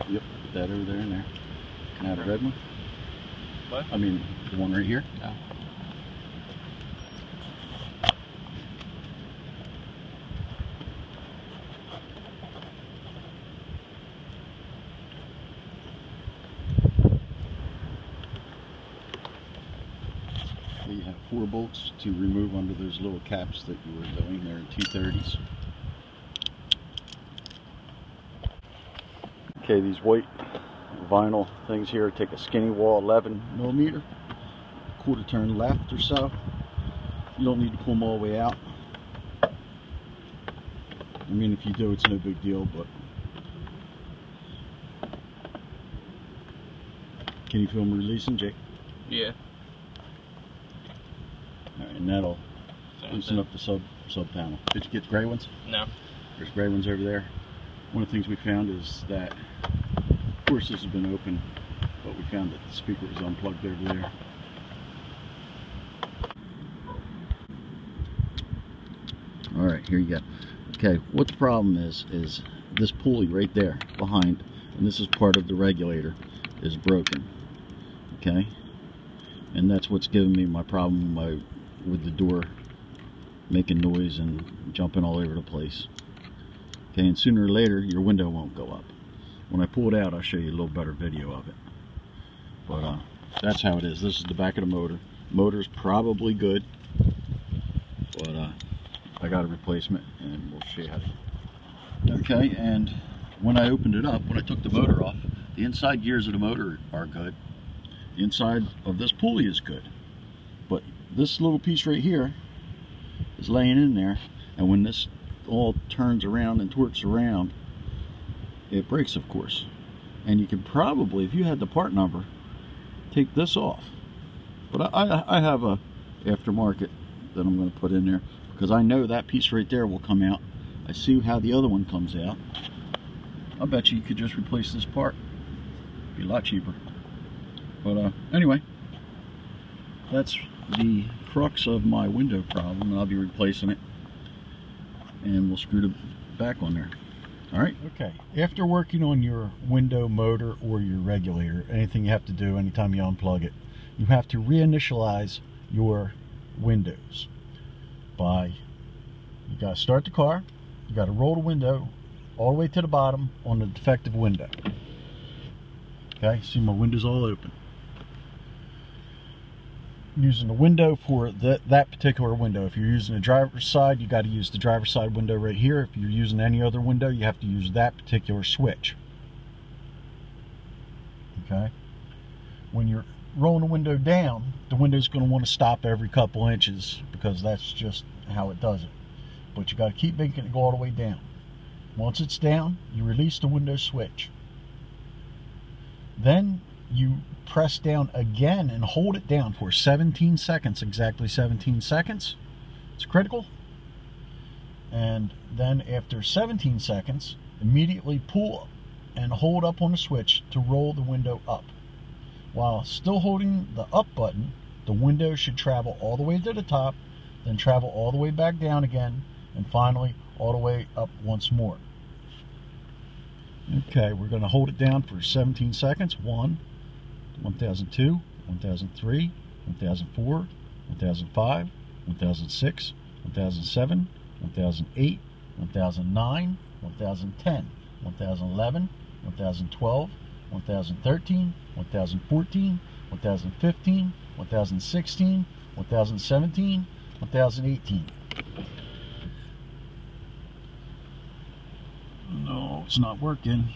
Yep, put that over there and there. Can I have a red one? What? I mean, the one right here? Yeah. You have 4 bolts to remove under those little caps that you were doing there in 230s. Okay, these white vinyl things here, take a skinny wall 11mm, quarter turn left or so. You don't need to pull them all the way out. I mean, if you do, it's no big deal, but can you feel them releasing, Jake? Yeah. All right, and that'll loosen up the sub panel. Did you get the gray ones? No. There's gray ones over there. One of the things we found is that, of course, this has been open, but we found that the speaker was unplugged over there. All right, here you go. Okay, what the problem is this pulley right there behind, and this is part of the regulator, is broken. Okay, and that's what's giving me my problem with the door making noise and jumping all over the place. Okay, and sooner or later your window won't go up. When I pull it out, I'll show you a little better video of it. But that's how it is. This is the back of the motor. Motor's probably good, but I got a replacement, and we'll show you how to. Okay, and when I opened it up, when I took the motor off, the inside gears of the motor are good. The inside of this pulley is good, but this little piece right here is laying in there, and when this all turns around and torques around, it breaks, of course. And you could probably, if you had the part number, take this off. But I have a aftermarket that I'm going to put in there, because I know that piece right there will come out. I see how the other one comes out. I bet you could just replace this part. Be a lot cheaper. But anyway, that's the crux of my window problem, and I'll be replacing it, and we'll screw the back on there. All right. Okay, after working on your window motor or your regulator, anything you have to do anytime you unplug it, you have to reinitialize your windows by, you got to start the car, you got to roll the window all the way to the bottom on the defective window. Okay, see my window's all open. Using the window for that particular window. If you're using the driver's side, you got to use the driver's side window right here. If you're using any other window, you have to use that particular switch. Okay, when you're rolling the window down, the window's going to want to stop every couple inches, because that's just how it does it. But you got to keep making it go all the way down. Once it's down, you release the window switch. Then you press down again and hold it down for 17 seconds, exactly 17 seconds. It's critical. And then after 17 seconds, immediately pull and hold up on the switch to roll the window up. While still holding the up button, the window should travel all the way to the top, then travel all the way back down again, and finally all the way up once more. Okay, we're going to hold it down for 17 seconds. 1, 1002, 1003, 1004, 1005, 1006, 1007, 1008, 1009, 1010, 1011, 1012, 1013, 1014, 1015, 1016, 1017, 1018. No, it's not working.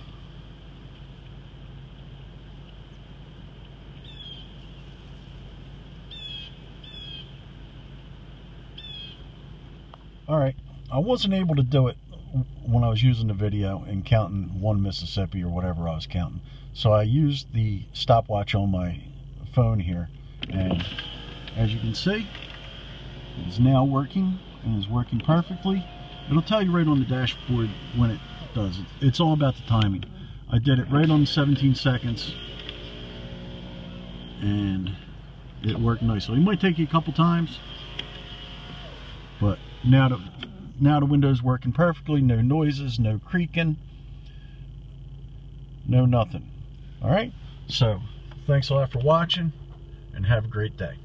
Alright, I wasn't able to do it when I was using the video and counting 1 Mississippi or whatever I was counting. So I used the stopwatch on my phone here, and as you can see, it is now working, and is working perfectly. It'll tell you right on the dashboard when it does it. It's all about the timing. I did it right on 17 seconds, and it worked nicely. It might take you a couple times, but now the window's working perfectly. No noises, no creaking, no nothing. All right, so thanks a lot for watching, and have a great day.